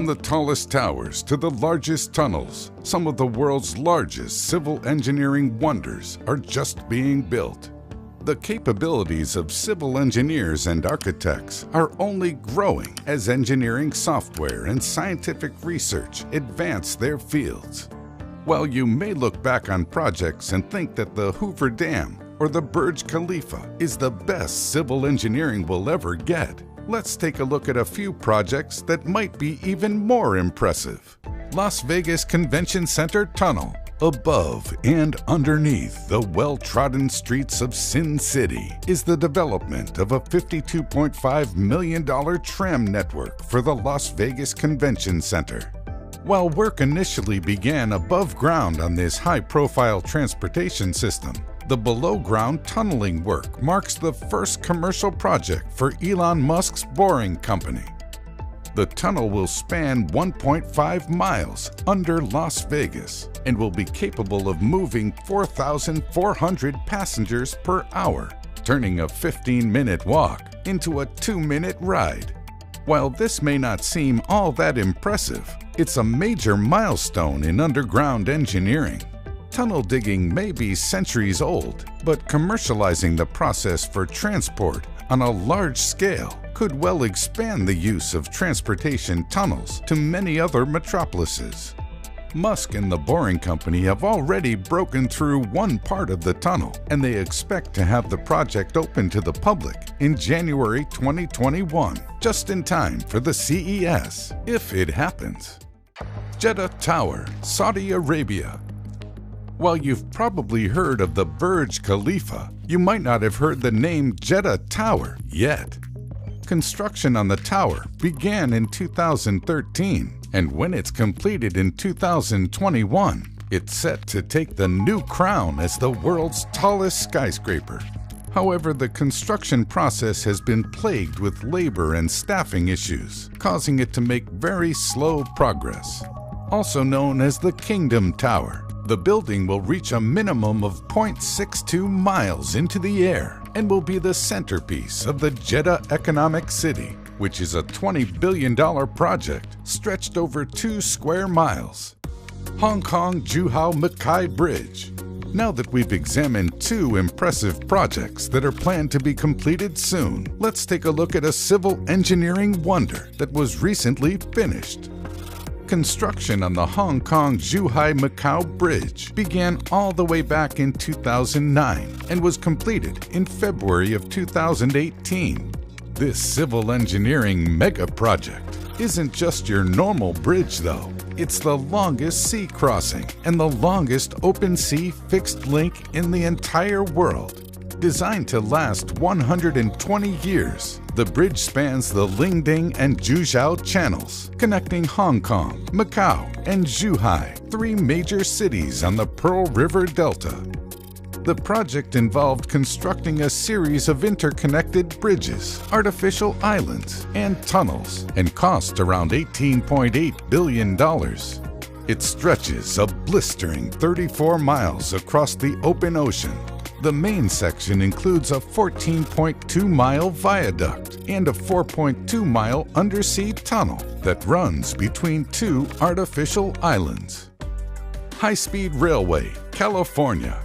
From the tallest towers to the largest tunnels, some of the world's largest civil engineering wonders are just being built. The capabilities of civil engineers and architects are only growing as engineering software and scientific research advance their fields. While you may look back on projects and think that the Hoover Dam or the Burj Khalifa is the best civil engineering we'll ever get, let's take a look at a few projects that might be even more impressive. Las Vegas Convention Center Tunnel. Above and underneath the well-trodden streets of Sin City is the development of a $52.5 million tram network for the Las Vegas Convention Center. While work initially began above ground on this high-profile transportation system, the below-ground tunneling work marks the first commercial project for Elon Musk's boring company. The tunnel will span 1.5 miles under Las Vegas and will be capable of moving 4,400 passengers per hour, turning a 15-minute walk into a 2-minute ride. While this may not seem all that impressive, it's a major milestone in underground engineering. Tunnel digging may be centuries old, but commercializing the process for transport on a large scale could well expand the use of transportation tunnels to many other metropolises. Musk and the Boring Company have already broken through one part of the tunnel, and they expect to have the project open to the public in January 2021, just in time for the CES, if it happens. Jeddah Tower, Saudi Arabia. While you've probably heard of the Burj Khalifa, you might not have heard the name Jeddah Tower yet. Construction on the tower began in 2013, and when it's completed in 2021, it's set to take the new crown as the world's tallest skyscraper. However, the construction process has been plagued with labor and staffing issues, causing it to make very slow progress. Also known as the Kingdom Tower, the building will reach a minimum of 0.62 miles into the air and will be the centerpiece of the Jeddah Economic City, which is a $20 billion project stretched over 2 square miles. Hong Kong-Zhuhai-Macau Bridge. Now that we've examined 2 impressive projects that are planned to be completed soon, let's take a look at a civil engineering wonder that was recently finished. Construction on the Hong Kong-Zhuhai-Macau Bridge began all the way back in 2009 and was completed in February of 2018. This civil engineering mega project isn't just your normal bridge though. It's the longest sea crossing and the longest open sea fixed link in the entire world. Designed to last 120 years, the bridge spans the Lingding and Zhujiao channels, connecting Hong Kong, Macau, and Zhuhai, 3 major cities on the Pearl River Delta. The project involved constructing a series of interconnected bridges, artificial islands, and tunnels, and cost around $18.8 billion. It stretches a blistering 34 miles across the open ocean. The main section includes a 14.2-mile viaduct and a 4.2-mile undersea tunnel that runs between 2 artificial islands. High-speed railway, California.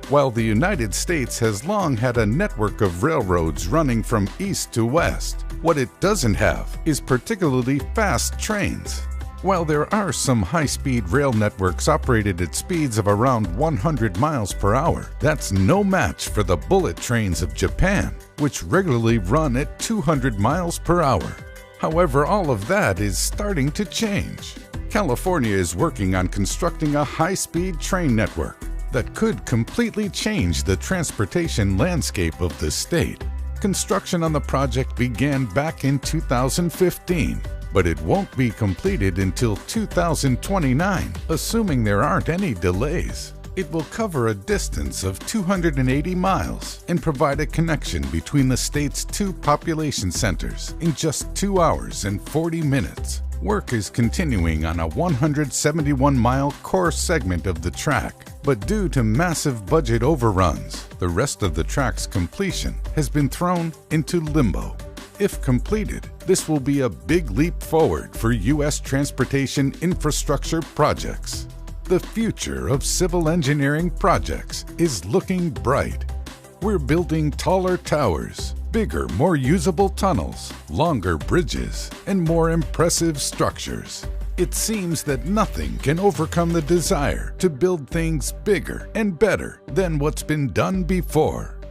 While the United States has long had a network of railroads running from east to west, what it doesn't have is particularly fast trains. While there are some high-speed rail networks operated at speeds of around 100 miles per hour, that's no match for the bullet trains of Japan, which regularly run at 200 miles per hour. However, all of that is starting to change. California is working on constructing a high-speed train network that could completely change the transportation landscape of the state. Construction on the project began back in 2015. But it won't be completed until 2029, assuming there aren't any delays. It will cover a distance of 280 miles and provide a connection between the state's 2 population centers in just 2 hours and 40 minutes. Work is continuing on a 171-mile core segment of the track, but due to massive budget overruns, the rest of the track's completion has been thrown into limbo. If completed, this will be a big leap forward for U.S. transportation infrastructure projects. The future of civil engineering projects is looking bright. We're building taller towers, bigger, more usable tunnels, longer bridges, and more impressive structures. It seems that nothing can overcome the desire to build things bigger and better than what's been done before.